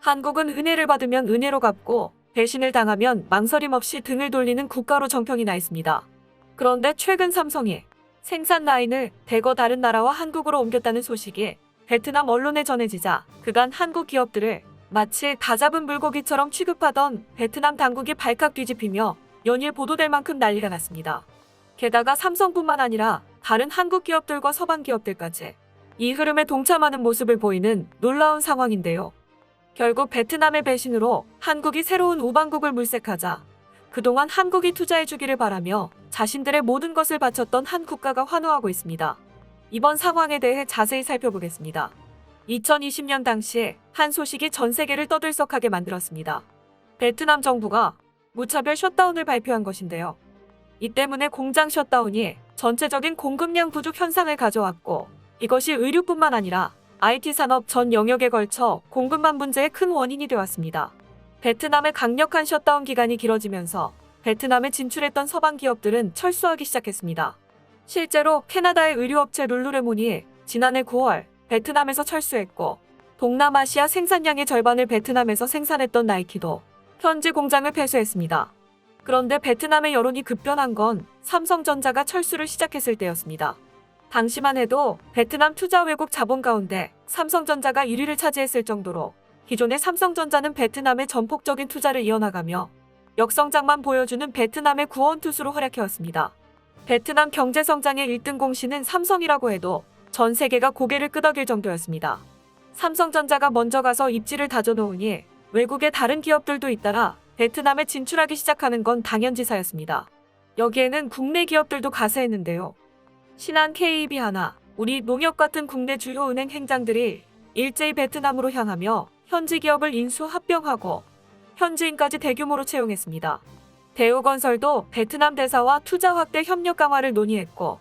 한국은 은혜를 받으면 은혜로 갚고 배신을 당하면 망설임 없이 등을 돌리는 국가로 정평이 나 있습니다. 그런데 최근 삼성이 생산 라인을 대거 다른 나라와 한국으로 옮겼다는 소식이 베트남 언론에 전해지자 그간 한국 기업들을 마치 다 잡은 물고기처럼 취급하던 베트남 당국이 발칵 뒤집히며 연일 보도될 만큼 난리가 났습니다. 게다가 삼성뿐만 아니라 다른 한국 기업들과 서방 기업들까지 이 흐름에 동참하는 모습을 보이는 놀라운 상황인데요. 결국 베트남의 배신으로 한국이 새로운 우방국을 물색하자 그동안 한국이 투자해주기를 바라며 자신들의 모든 것을 바쳤던 한 국가가 환호하고 있습니다. 이번 상황에 대해 자세히 살펴보겠습니다. 2020년 당시에 한 소식이 전 세계를 떠들썩하게 만들었습니다. 베트남 정부가 무차별 셧다운을 발표한 것인데요. 이 때문에 공장 셧다운이 전체적인 공급량 부족 현상을 가져왔고 이것이 의류뿐만 아니라 IT 산업 전 영역에 걸쳐 공급망 문제의 큰 원인이 되었습니다. 베트남의 강력한 셧다운 기간이 길어지면서 베트남에 진출했던 서방 기업들은 철수하기 시작했습니다. 실제로 캐나다의 의류업체 룰루레몬이 지난해 9월 베트남에서 철수했고 동남아시아 생산량의 절반을 베트남에서 생산했던 나이키도 현지 공장을 폐쇄했습니다. 그런데 베트남의 여론이 급변한 건 삼성전자가 철수를 시작했을 때였습니다. 당시만 해도 베트남 투자 외국 자본 가운데 삼성전자가 1위를 차지했을 정도로 기존의 삼성전자는 베트남의 전폭적인 투자를 이어나가며 역성장만 보여주는 베트남의 구원투수로 활약해왔습니다. 베트남 경제성장의 1등 공신은 삼성이라고 해도 전 세계가 고개를 끄덕일 정도였습니다. 삼성전자가 먼저 가서 입지를 다져놓으니 외국의 다른 기업들도 잇따라 베트남에 진출하기 시작하는 건 당연지사였습니다. 여기에는 국내 기업들도 가세했는데요. 신한 KEB 하나, 우리 농협 같은 국내 주요 은행 행장들이 일제히 베트남으로 향하며 현지 기업을 인수 합병하고 현지인까지 대규모로 채용했습니다. 대우건설도 베트남 대사와 투자 확대 협력 강화를 논의했고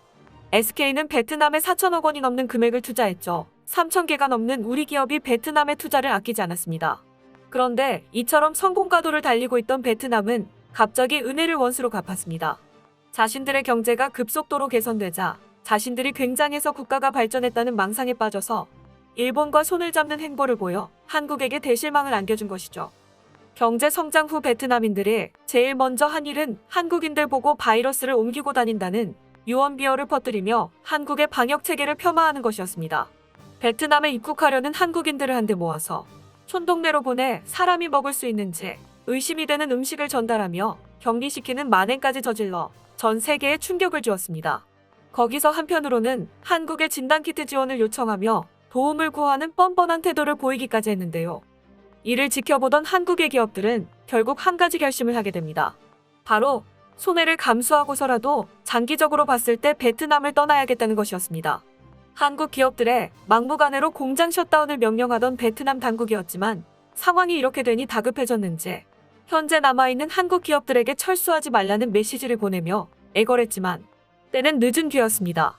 SK는 베트남에 4천억 원이 넘는 금액을 투자했죠. 3,000개가 넘는 우리 기업이 베트남에 투자를 아끼지 않았습니다. 그런데 이처럼 성공가도를 달리고 있던 베트남은 갑자기 은혜를 원수로 갚았습니다. 자신들의 경제가 급속도로 개선되자 자신들이 굉장해서 국가가 발전했다는 망상에 빠져서 일본과 손을 잡는 행보를 보여 한국에게 대실망을 안겨준 것이죠. 경제 성장 후 베트남인들이 제일 먼저 한 일은 한국인들 보고 바이러스를 옮기고 다닌다는 유언비어를 퍼뜨리며 한국의 방역 체계를 폄하하는 것이었습니다. 베트남에 입국하려는 한국인들을 한데 모아서 촌동네로 보내 사람이 먹을 수 있는지 의심이 되는 음식을 전달하며 격리시키는 만행까지 저질러 전 세계에 충격을 주었습니다. 거기서 한편으로는 한국의 진단키트 지원을 요청하며 도움을 구하는 뻔뻔한 태도를 보이기까지 했는데요. 이를 지켜보던 한국의 기업들은 결국 한 가지 결심을 하게 됩니다. 바로 손해를 감수하고서라도 장기적으로 봤을 때 베트남을 떠나야겠다는 것이었습니다. 한국 기업들의 막무가내로 공장 셧다운을 명령하던 베트남 당국이었지만 상황이 이렇게 되니 다급해졌는지 현재 남아있는 한국 기업들에게 철수하지 말라는 메시지를 보내며 애걸했지만 때는 늦은 뒤였습니다.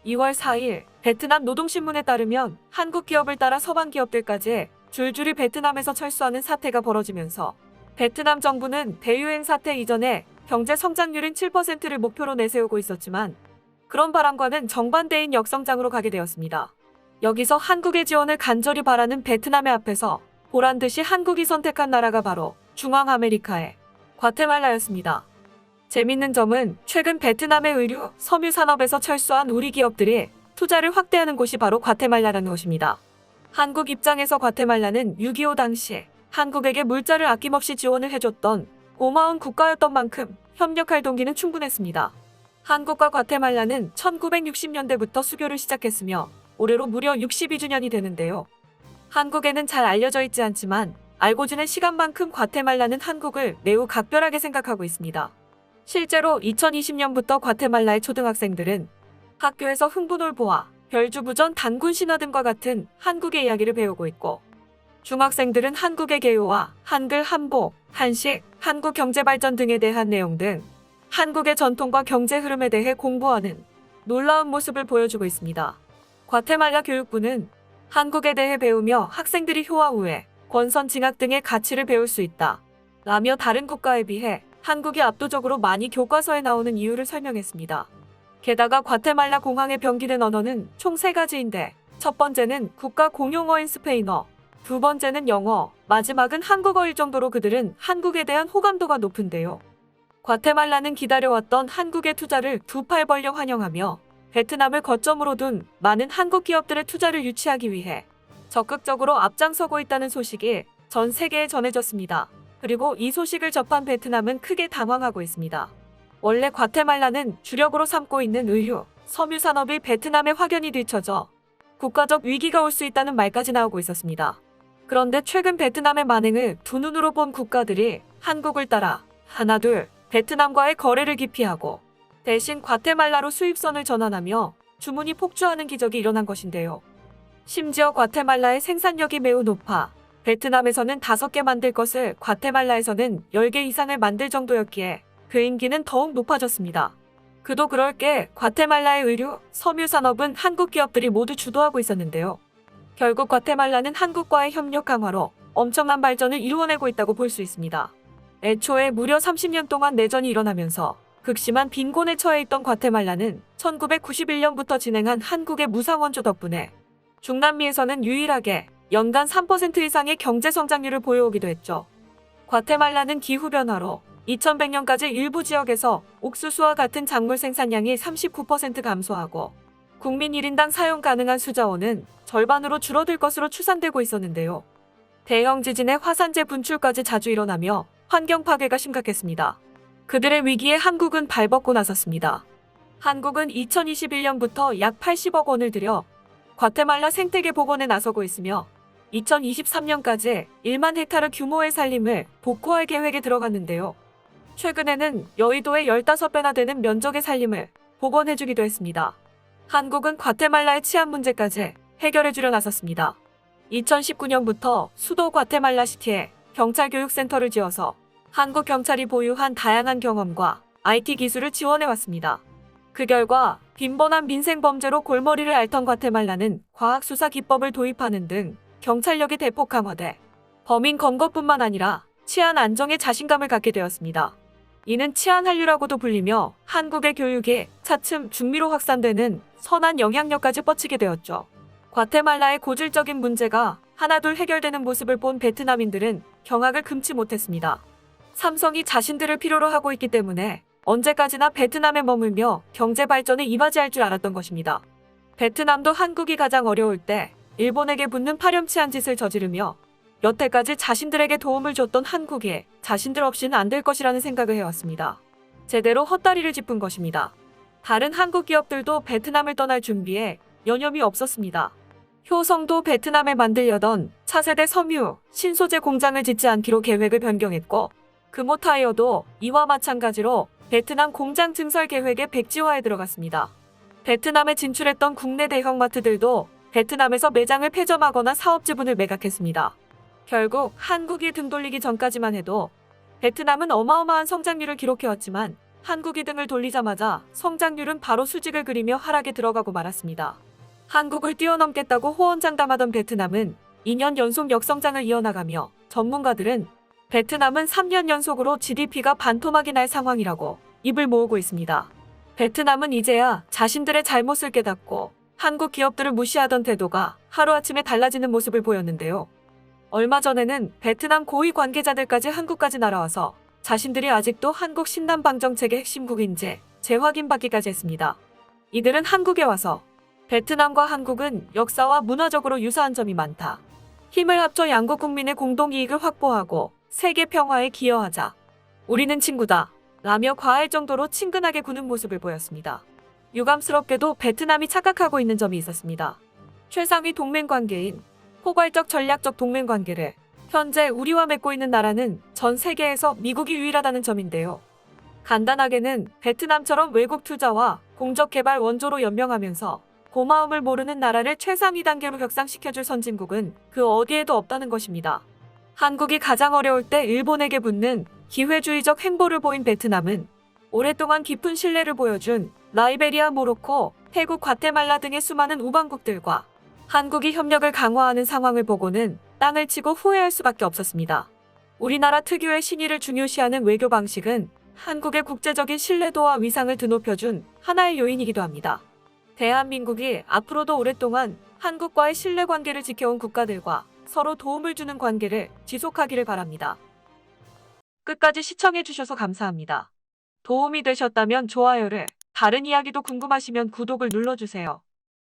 2월 4일 베트남 노동신문에 따르면 한국 기업을 따라 서방 기업들까지 줄줄이 베트남에서 철수하는 사태가 벌어지면서 베트남 정부는 대유행 사태 이전에 경제 성장률인 7%를 목표로 내세우고 있었지만 그런 바람과는 정반대인 역성장으로 가게 되었습니다. 여기서 한국의 지원을 간절히 바라는 베트남의 앞에서 보란듯이 한국이 선택한 나라가 바로 중앙아메리카의 과테말라였습니다. 재밌는 점은 최근 베트남의 의류, 섬유 산업에서 철수한 우리 기업들이 투자를 확대하는 곳이 바로 과테말라라는 것입니다. 한국 입장에서 과테말라는 6.25 당시 한국에게 물자를 아낌없이 지원을 해줬던 고마운 국가였던 만큼 협력할 동기는 충분했습니다. 한국과 과테말라는 1960년대부터 수교를 시작했으며 올해로 무려 62주년이 되는데요. 한국에는 잘 알려져 있지 않지만 알고 지낸 시간만큼 과테말라는 한국을 매우 각별하게 생각하고 있습니다. 실제로 2020년부터 과테말라의 초등학생들은 학교에서 흥부놀보와 별주부전 단군 신화 등과 같은 한국의 이야기를 배우고 있고 중학생들은 한국의 개요와 한글 한복, 한식, 한국 경제발전 등에 대한 내용 등 한국의 전통과 경제 흐름에 대해 공부하는 놀라운 모습을 보여주고 있습니다. 과테말라 교육부는 한국에 대해 배우며 학생들이 효화 후에 권선 징악 등의 가치를 배울 수 있다 라며 다른 국가에 비해 한국이 압도적으로 많이 교과서에 나오는 이유를 설명했습니다. 게다가 과테말라 공항에 병기된 언어는 총 3가지인데 첫 번째는 국가 공용어인 스페인어, 두 번째는 영어, 마지막은 한국어일 정도로 그들은 한국에 대한 호감도가 높은데요. 과테말라는 기다려왔던 한국의 투자를 두 팔 벌려 환영하며 베트남을 거점으로 둔 많은 한국 기업들의 투자를 유치하기 위해 적극적으로 앞장서고 있다는 소식이 전 세계에 전해졌습니다. 그리고 이 소식을 접한 베트남은 크게 당황하고 있습니다. 원래 과테말라는 주력으로 삼고 있는 의류, 섬유 산업이 베트남의 확연히 뒤처져 국가적 위기가 올 수 있다는 말까지 나오고 있었습니다. 그런데 최근 베트남의 만행을 두 눈으로 본 국가들이 한국을 따라 하나둘 베트남과의 거래를 기피하고 대신 과테말라로 수입선을 전환하며 주문이 폭주하는 기적이 일어난 것인데요. 심지어 과테말라의 생산력이 매우 높아 베트남에서는 5개 만들 것을 과테말라에서는 10개 이상을 만들 정도였기에 그 인기는 더욱 높아졌습니다. 그도 그럴 게 과테말라의 의류, 섬유 산업은 한국 기업들이 모두 주도하고 있었는데요. 결국 과테말라는 한국과의 협력 강화로 엄청난 발전을 이루어내고 있다고 볼 수 있습니다. 애초에 무려 30년 동안 내전이 일어나면서 극심한 빈곤에 처해 있던 과테말라는 1991년부터 진행한 한국의 무상원조 덕분에 중남미에서는 유일하게 연간 3% 이상의 경제 성장률을 보여오기도 했죠. 과테말라는 기후변화로 2100년까지 일부 지역에서 옥수수와 같은 작물 생산량이 39% 감소하고 국민 1인당 사용 가능한 수자원은 절반으로 줄어들 것으로 추산되고 있었는데요. 대형 지진에 화산재 분출까지 자주 일어나며 환경 파괴가 심각했습니다. 그들의 위기에 한국은 발벗고 나섰습니다. 한국은 2021년부터 약 80억 원을 들여 과테말라 생태계 복원에 나서고 있으며 2023년까지 1만 헥타르 규모의 산림을 복구할 계획에 들어갔는데요. 최근에는 여의도의 15배나 되는 면적의 산림을 복원해주기도 했습니다. 한국은 과테말라의 치안 문제까지 해결해주려 나섰습니다. 2019년부터 수도 과테말라시티에 경찰교육센터를 지어서 한국 경찰이 보유한 다양한 경험과 IT 기술을 지원해왔습니다. 그 결과 빈번한 민생범죄로 골머리를 앓던 과테말라는 과학수사 기법을 도입하는 등 경찰력이 대폭 강화돼 범인 검거뿐만 아니라 치안 안정에 자신감을 갖게 되었습니다. 이는 치안 한류라고도 불리며 한국의 교육이 차츰 중미로 확산되는 선한 영향력까지 뻗치게 되었죠. 과테말라의 고질적인 문제가 하나둘 해결되는 모습을 본 베트남인들은 경악을 금치 못했습니다. 삼성이 자신들을 필요로 하고 있기 때문에 언제까지나 베트남에 머물며 경제 발전에 이바지할 줄 알았던 것입니다. 베트남도 한국이 가장 어려울 때 일본에게 붙는 파렴치한 짓을 저지르며 여태까지 자신들에게 도움을 줬던 한국이 자신들 없이는 안 될 것이라는 생각을 해왔습니다. 제대로 헛다리를 짚은 것입니다. 다른 한국 기업들도 베트남을 떠날 준비에 여념이 없었습니다. 효성도 베트남에 만들려던 차세대 섬유, 신소재 공장을 짓지 않기로 계획을 변경했고 금호타이어도 이와 마찬가지로 베트남 공장 증설 계획에 백지화에 들어갔습니다. 베트남에 진출했던 국내 대형마트들도 베트남에서 매장을 폐점하거나 사업 지분을 매각했습니다. 결국 한국이 등 돌리기 전까지만 해도 베트남은 어마어마한 성장률을 기록해왔지만 한국이 등을 돌리자마자 성장률은 바로 수직을 그리며 하락에 들어가고 말았습니다. 한국을 뛰어넘겠다고 호언장담하던 베트남은 2년 연속 역성장을 이어나가며 전문가들은 베트남은 3년 연속으로 GDP가 반토막이 날 상황이라고 입을 모으고 있습니다. 베트남은 이제야 자신들의 잘못을 깨닫고 한국 기업들을 무시하던 태도가 하루아침에 달라지는 모습을 보였는데요. 얼마 전에는 베트남 고위 관계자들까지 한국까지 날아와서 자신들이 아직도 한국 신남방정책의 핵심국인지 재확인받기까지 했습니다. 이들은 한국에 와서 베트남과 한국은 역사와 문화적으로 유사한 점이 많다. 힘을 합쳐 양국 국민의 공동이익을 확보하고 세계 평화에 기여하자. 우리는 친구다. 라며 과할 정도로 친근하게 구는 모습을 보였습니다. 유감스럽게도 베트남이 착각하고 있는 점이 있었습니다. 최상위 동맹관계인 포괄적 전략적 동맹관계를 현재 우리와 맺고 있는 나라는 전 세계에서 미국이 유일하다는 점인데요. 간단하게는 베트남처럼 외국 투자와 공적 개발 원조로 연명하면서 고마움을 모르는 나라를 최상위 단계로 격상시켜줄 선진국은 그 어디에도 없다는 것입니다. 한국이 가장 어려울 때 일본에게 붙는 기회주의적 행보를 보인 베트남은 오랫동안 깊은 신뢰를 보여준 라이베리아, 모로코, 태국, 과테말라 등의 수많은 우방국들과 한국이 협력을 강화하는 상황을 보고는 땅을 치고 후회할 수밖에 없었습니다. 우리나라 특유의 신의를 중요시하는 외교 방식은 한국의 국제적인 신뢰도와 위상을 드높여준 하나의 요인이기도 합니다. 대한민국이 앞으로도 오랫동안 한국과의 신뢰관계를 지켜온 국가들과 서로 도움을 주는 관계를 지속하기를 바랍니다. 끝까지 시청해주셔서 감사합니다. 도움이 되셨다면 좋아요를, 다른 이야기도 궁금하시면 구독을 눌러주세요.